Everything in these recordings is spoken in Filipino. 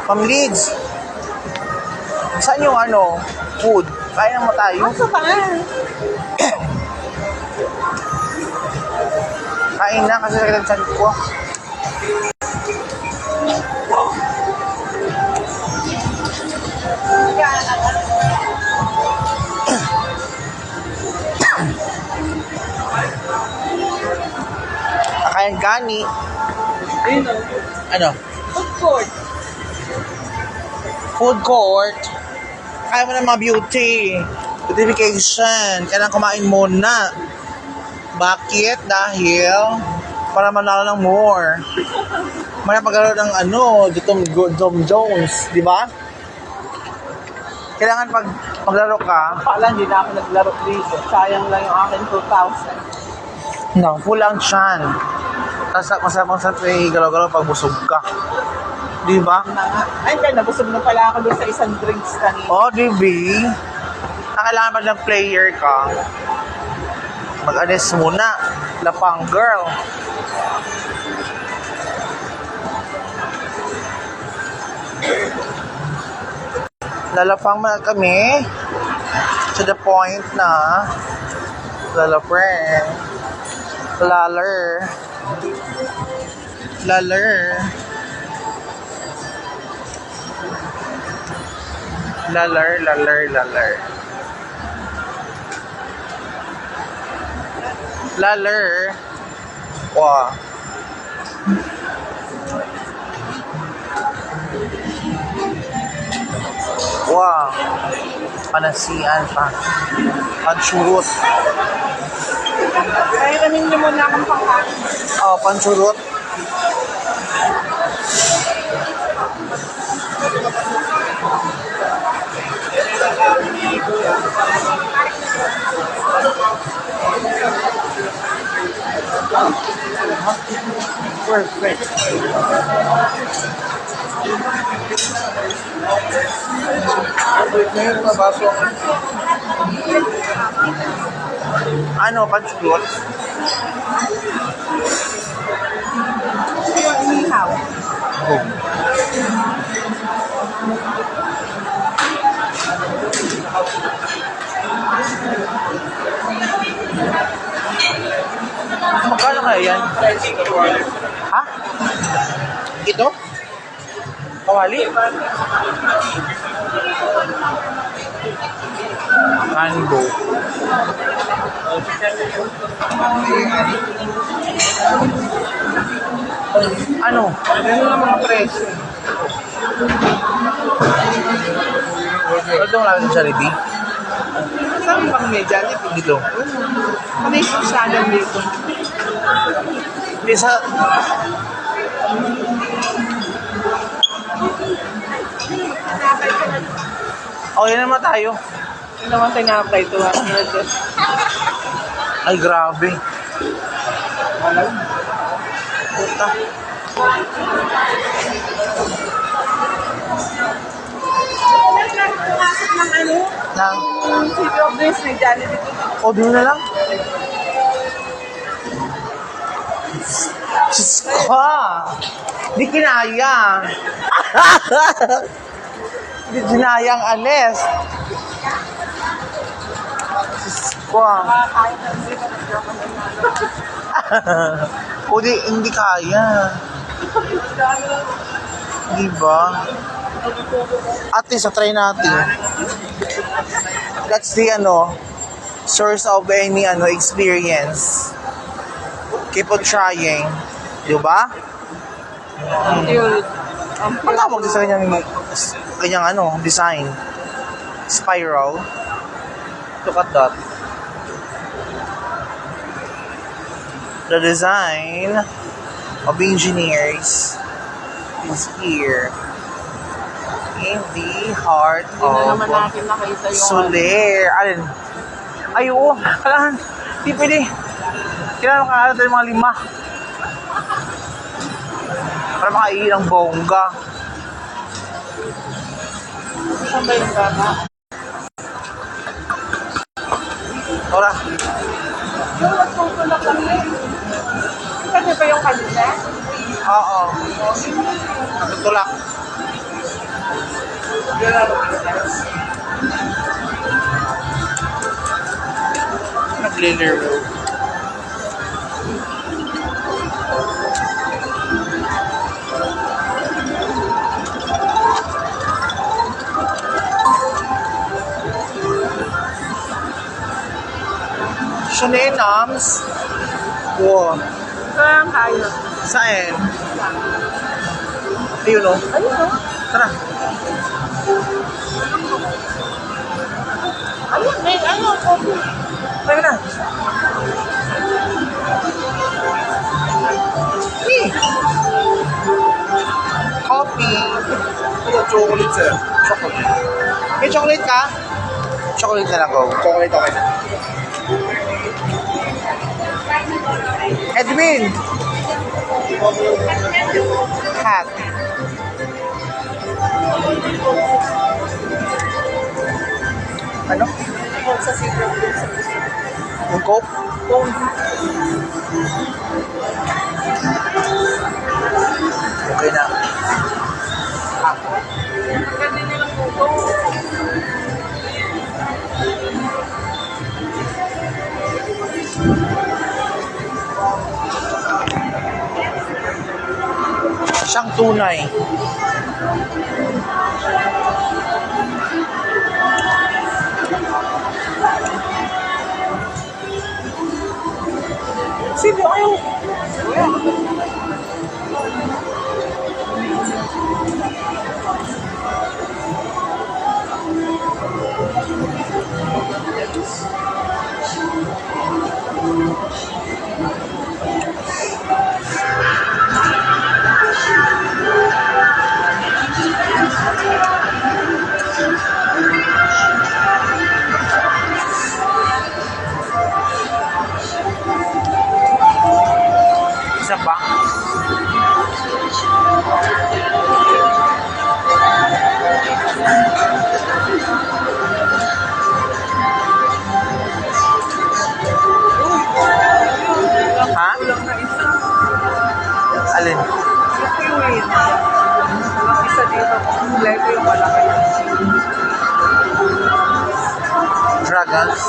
Ma'am Lids, saan yung food? Kaya mo tayo? Asa ka? Kain na kasi sakit ang tiyan ko. Kakain gani. Ano? Food court. Food court. Kaya mo na mga beauty. Beautification. Kailangan kumain muna. Bakit? Dahil para manalo ng more. Mara paglaro ng Tom Jones, di ba? Kailangan pag maglaro ka, Pala, hindi na ako naglaro dito. Sayang lang yung akin 2,000. full ang tiyan. Tapos masarap sa galaw-galaw pag busog ka. Di ba? Ay, nabusog na pala ako doon sa isang drinks kanina. Oh, di ba? Kailangan pa ng player ka. Mag-anes muna. Lapang girl. Lalapang na kami to the point na lalapang laler wow. Wow. Panasian pa. Pansurot. Ay, kanin niyo muna akong pangkain. Oh, pansurot. Perfect. Ngayon mabasok. Pansurot? Yung inihaw. Oh. Magkano kaya yan? Ha? Ito? Kawali? Mango. Ano ang mga presyo? Ito lang sa Jollibee. Saan bang may Jollibee? Dito. Ano yung susalan dito? Isa. Yan naman tayo. Ano naman tinapay ito? Ay, grabe. Puta. Pumasok ng Nang, City of Dreams, may Jollibee dito. o doon na lang. Diyos ko. Di kinaya. Di kinayang alis. Diyos ko. Kakain na dito. O di, hindi kaya. Diba? At least, try natin. That's the, source of any, experience. Keep on trying. Diba? Ang tawag din sa kanyang design. Spiral. Look at that. The design of engineers is here in the heart Hindi na naman of natin nakita yung Soler. Alin? Ay, oo. Kailangan. Hindi pwede. Kailangan makakala tayo mga 5. Para makaiin ang bongga. Saan ba yung bata? Ora. Yung nagtutulak kami. Kasi ba yung kanina? Oo. Natutulak. Nagliliro. Siya na yun, Nams. Wow. Saan tayo? Saan? Ayun o. Ayun o. Tara. Ayun, ayun, coffee. Tara na. Hey. Coffee. Ito, chocolate sir. Chocolate. May chocolate ka? Chocolate na lang, go. Chocolate, okay na. Edwin! Hat. Ano? Sa secret. Yung coke? Okay na. Ah. Ganda nilang puto. Siyang tunay. Sino ayaw? Isa pa? Ha? Kulang na isa. Alin? Yung kiwi. Kulang isa dito. Kompleto yung malaki. Dragons?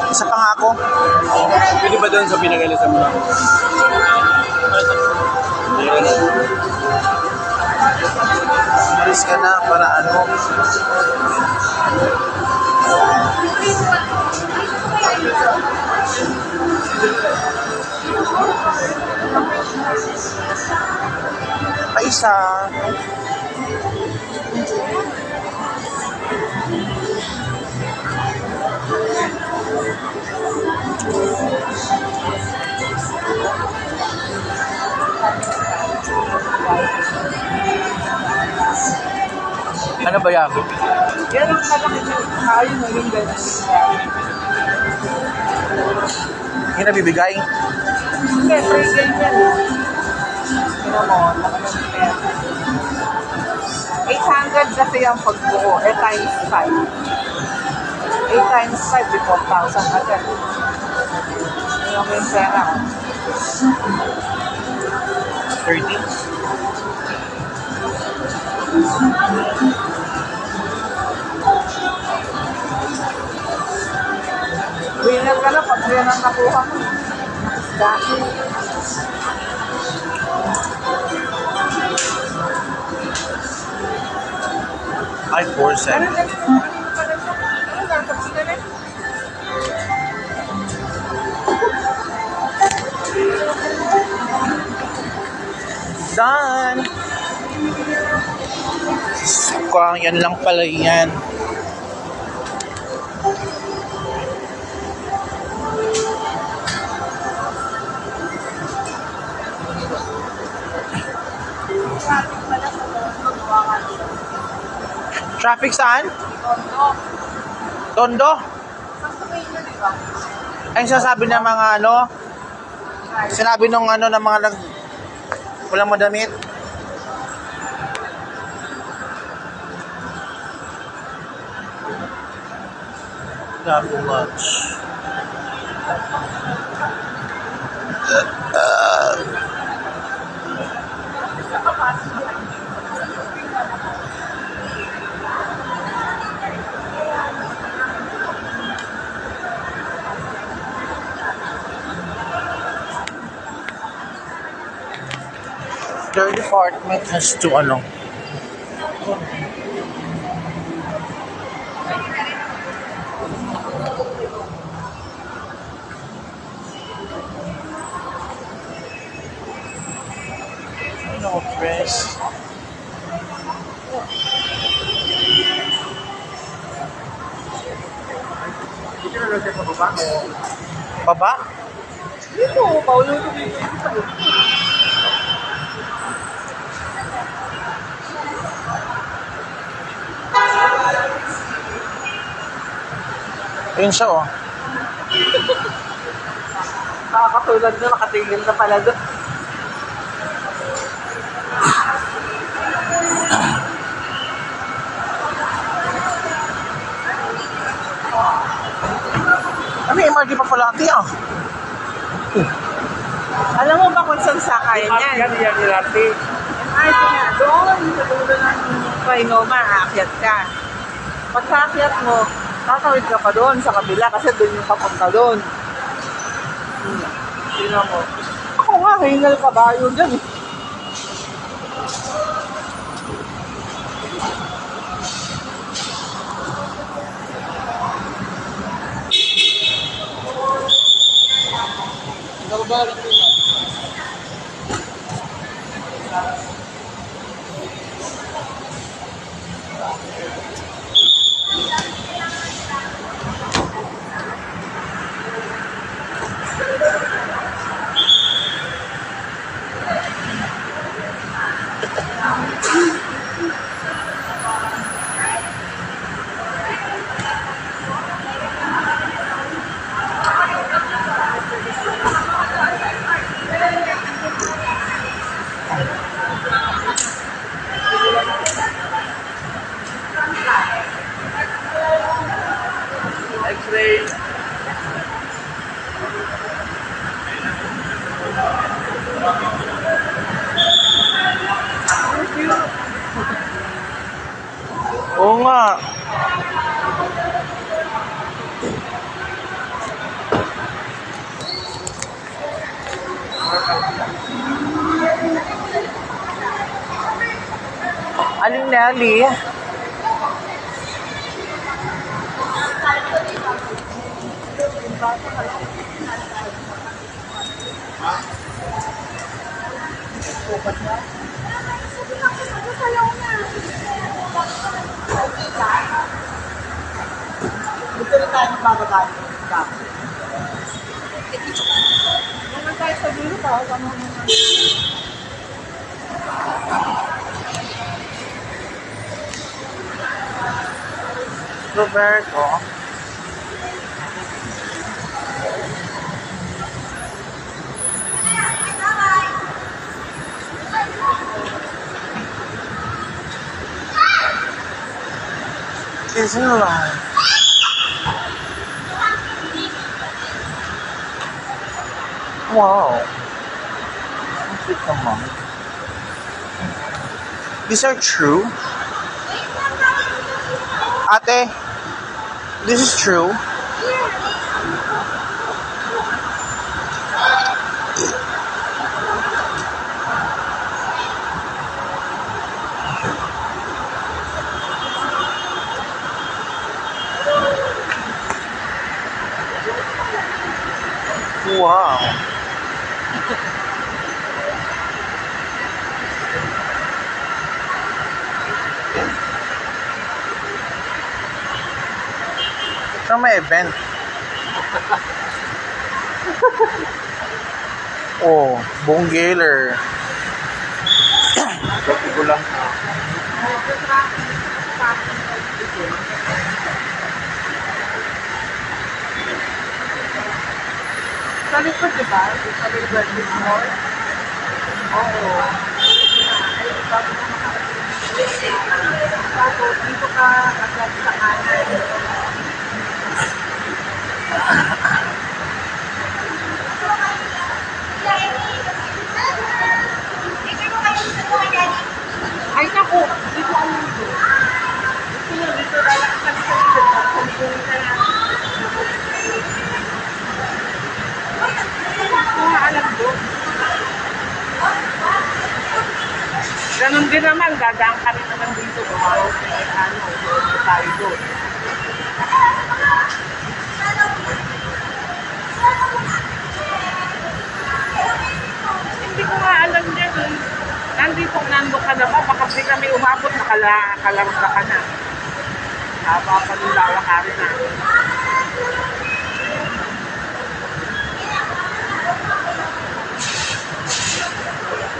Isa pa nga ako. Pwede ba doon sa pinagalisan mo lang? Ayan. Alis ka na para ano. Pa isa. Ano ba yan? Yan ang malaki na tayo na yung ganyan. Yung nabibigay? Hindi, free game yan. Tignan mo, laki ng pera. 800 kasi yung pagbuo, times 5. 8 times 5, di 4,000 agad. Tignan mo yung pera. 30? Winner ka na pag yan ang nakuha mo. Isda. Ay, 4 Ano cents. na? Ano na? Tapos na na? Done! Sukang, yan lang pala yan. Traffic saan? Tondo? Ay, sinasabi ng mga ano? Sinabi nung ano ng mga walang madamit? Double lunch. Their department has to ano. No press. Dito na lang siya sa baba. Baba? Dito, paulo ko dito. Ayun siya oh. Nakakatulad na, nakatingin na pala doon. May MRT pa pala ati ah. Alam mo ba kung saan sakay niyan? Yan nilati. Ay, nga, doon, sa dulo ng Trinoma, aakyat ka. Pagka-aakyat mo, tatawid ka pa doon sa kabila kasi doon yung papunta doon. Tingnan mo. Ako nga, hingal kabayo dyan eh. X-ray. Oo nga. Aling Nelly? Gusto rin tayo magbababa. Naman tayo sa dulo pa. Ano naman? Roberto? Isn't alive. Wow. Come on. These are true? Ate, this is true? Wow. Sa may event. Oh, buong galer. Kopi ko lang. Sa likod, di ba? Sa likod, Mall. Oo. Tapos, dito ka agad sa kanan. Ay, naku! Dito ang mundo. Dito lalakad kami sa likod. Pagpungin ka na. Kung alam ko. Ganon din naman, dadaan ka rin naman dito. Gumawag tayo doon. Hindi ko nga alam yan eh. Nando ka na ba? Baka di kami umabot, nakalaro na ka na. Haba pa nung lalakarin na.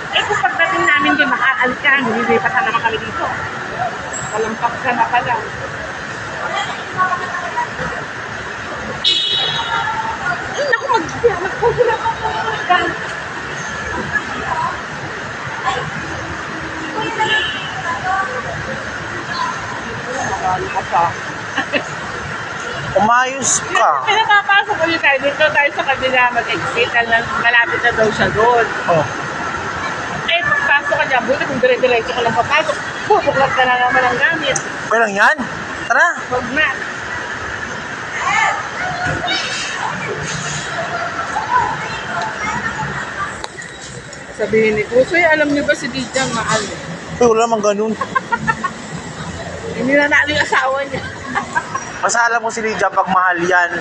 Eh kung pagdating namin din makaalis ka, nililipat na naman kami dito. Kalampak ka na pala. Ay naku, magpugula ka po. Umayos ka. Pinapapasok ko yung tayo. Dito tayo sa kanila mag-exit. Malapit na daw siya doon. Oh. Eh, pagpasok ka niya, buti kung dire-diretso ka lang papasok. Bubuklat ka na naman ang gamit. Okay lang yan? Tara. Huwag na. Sabihin ni Kusoy, alam niyo ba si Dijang mahal? Uy, wala namang ganun. Hindi na natin yung asawa niya. Basta alam ko si Lydia pag mahal yan.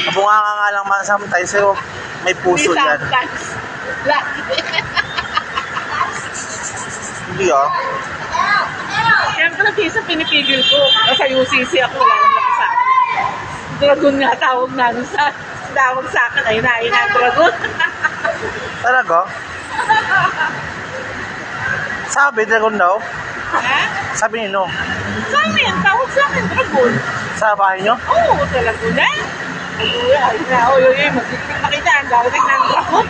Nabunga nga lang man sometimes, pero may puso yan. Sometimes. Lagi. Hindi ah. Siyempre, nag-isa pinipigil ko. Nasa UCC ako, wala naman sa akin. Dragon nga tawag namin sa tawag sa akin. Ayun na, Dragon. Talaga? Sabi, Dragon daw. Ha? Sabi ni no. Sa amin, tawag sa akin, Dragon. Sa bahay nyo? Oo, talaga na. Ayun na, oy, magkikita makita. Ang dawag ng Dragon.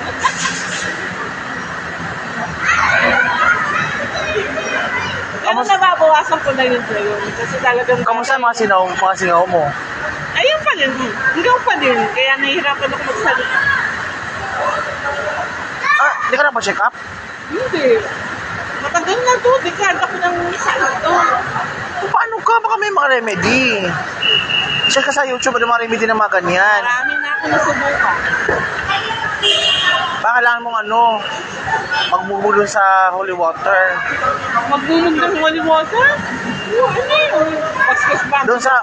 Pero nababawasan ko na yun sa'yo. Kasi talagang... Kamusta mga singaw mo? Ayun pa rin. Hanggang pa din. Kaya nahihirapan ako magsalita. Ah, di ka na pa check up? Hindi. Matagal na to. Dekada ko ng salto. Paano ka? Baka may mga remedy. Check ka sa YouTube, ano mga remedy na mga ganyan. Marami na ako nasubukan. Baka kailangan mong magmumulong sa holy water. Magbulong ng holy water? Ano yun? Paskas ba? Doon sa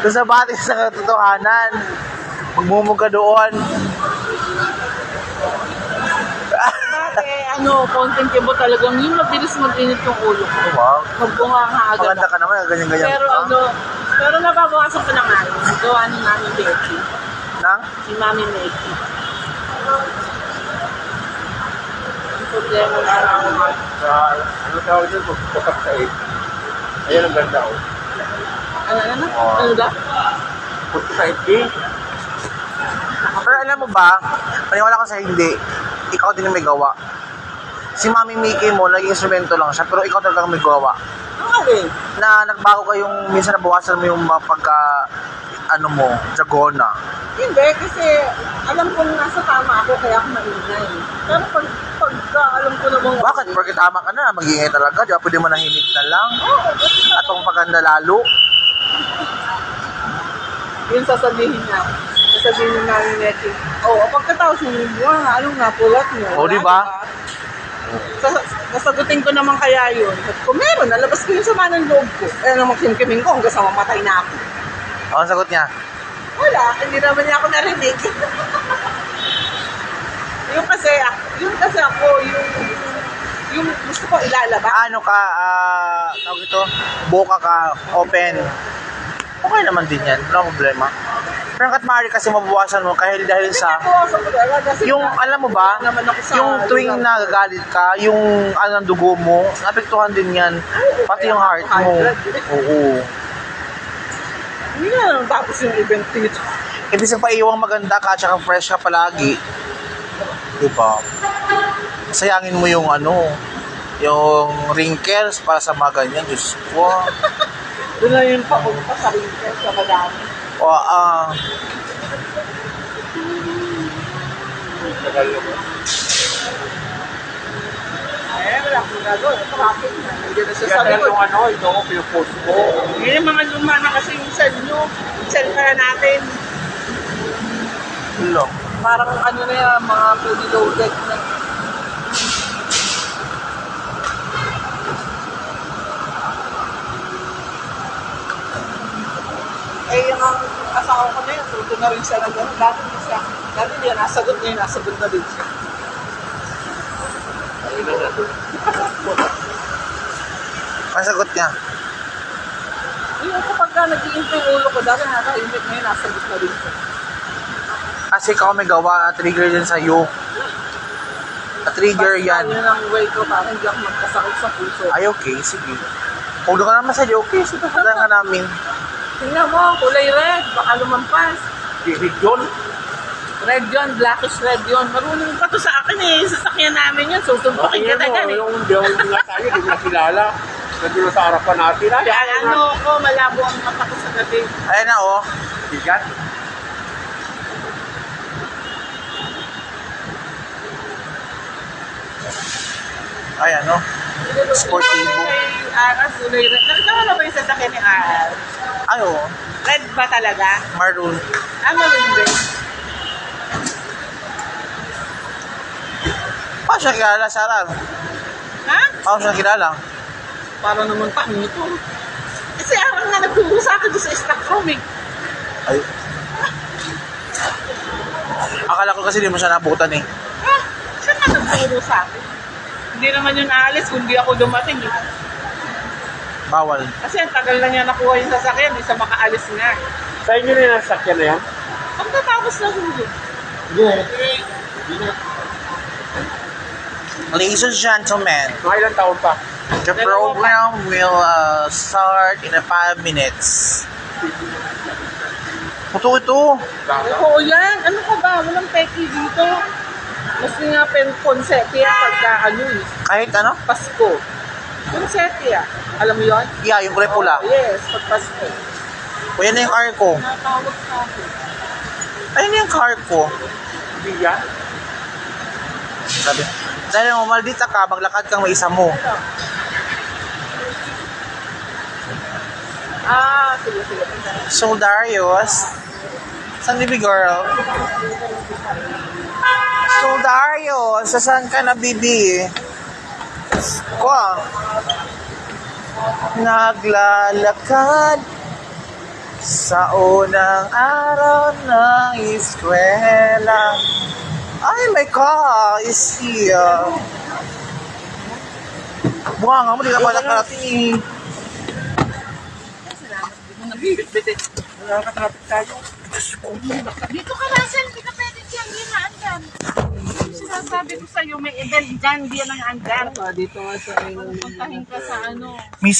doon sa batis sa katotohanan. Magmumog ka doon. Konting kibo talagang yung mabilis mag-init yung ulo ko. Wow. Magbunga nga agad. Maganda ka naman, ganyan-ganyan Pero ka. pero nababawasan ko na nga yun. Gawa ni Mami Becky. Nang? Si Mami Becky. Ang problema na lang. Ano tawag dyan? Pagpasak sa 8. Ayan ang ganda oh. Ano ba? Punta sa 8 Pero alam mo ba, paniwala ko sa hindi, ikaw din yung may gawa. Si Mami Mickey mo, naging instrumento lang siya, pero ikaw talagang may gawa. Okay. Na nagbago kayong, minsan nabawasan mo yung pagka, jagona. Hindi, kasi alam kong nasa tama ako, kaya ako maingay. Pero pagka alam ko namang... Bakit? Porque tama ka na, mag-iingay talaga, di ba pwede manahimik na lang? At ang paganda lalo. Yun sasabihin niya. Sasabihin niya namin Nettie. Pagkatapos mo, anong napulat mo? O, di ba? Nasagutin ko naman kaya yun. At kung meron, nalabas ko yung sama ng loob ko. Kaya naman kimkiming ko hanggang sa mamatay na ako. Ano ang sagot niya? Wala, hindi naman niya ako narinig. Yung kasi ako, yung gusto ko ilalabas. Ano ka, tawag ito, boka ka, open. Okay naman din yan, wala problema. Pero hanggat maaari kasi mabawasan mo dahil sa Bawasan ko talaga kasi yung alam mo ba, naman ako sa yung tuwing nagagalit ka, yung ng dugo mo, naapektuhan din yan. Pati yung heart mo. Oo. Hindi nga lang tapos yung event dito. Ibig sabihin pa iwang maganda ka, tsaka fresh ka palagi. Diba? Sayangin mo yung yung wrinkles para sa mga ganyan. Diyos ko. Doon lang yung papunta sa rinkel sa madami. O, Tagal naman. Wala akong gagawin. Bakit? Nandiyan na siya Kaya sa tagal likod. yung ito ko, pinupost ko. Yung mga luma na kasi yung cell nyo. Cell kaya natin. ulo. Parang na yan, mga fully loaded na. Yung asawa ko na yun, suto na rin siya na gano'n. Dati niya, nasagot na din siya. Masagot niya. Yung kapag nag-iintay yung ulo ko, dati nakaka-imit ngayon, nasagot na din siya. Kasi ikaw may gawa at trigger din sa'yo. Trigger yan. Yun ang way ko para hindi ako magkasakit sa puso. Ay, okay. Sige. Kung doon ka naman sa'yo, okay. Sige, pala nga namin. Tingnan mo, kulay red, baka lumampas. Dilig yun. Red yun, blackish red yun. Marunong pa to sa akin eh. Sasakyan namin yun. Susuntukin Bakit kita gan eh. yung nga tayo, hindi mo nakilala. Nandun sa harapan natin. Ay, Ano ko, malabo ang mata ko sa gabi. Ayan na, oh. Bigat. Ayan, oh. Sportivo. Kay Aras, kulay red. Nakita mo na ba yung sasakyan ni Aras? Ay, oh. Red ba talaga? Maroon. Maroon din. Paano siya kilala, Sarah? Ha? Paano siya kilala? Para naman tayo ito. Kasi Aras nga nagturo sa akin doon sa stock room eh. Ay. Akala ko kasi di mo siya nabutan eh. Ha? Siya nga nagturo sa akin. Hindi naman yun aalis kung di ako dumating eh. Bawal. Kasi ang tagal na niya nakuha yung sasakyan, isa makaalis nga. Sa inyo na yung nasakyan na yan? Pagkatapos na hulog. Ladies and gentlemen, Mga ilang taon pa? the program will start in 5 minutes. Ito. Oo yan. Ano ka ba? Walang peki dito. Mas nga konsepya pagka eh. Kahit ano? Pasko. Konsepya. Alam mo yun? Yeah, yung kulay pula. Yes, pag Pasko. O yan na yung car ko. Natawag sa akin. Ayun na yung car ko. Hindi yan? Sabi, dahil mo maldita ka, maglakad kang may isa mo. Sige. So, Darius, saan baby girl? So, Darius, saan ka na, bibi? Ko, naglalakad sa unang araw ng eskwela. Ay, my car is here. Bunga nga mo, di ka pala nakarating. Bit-bit. Nakakatraffic tayo. Dito ka, Russell. Hindi ka pwede dyan. Hindi na andyan. Sinasabi ko sa'yo, may event dyan. Hindi na andyan. Dito nga sa Miss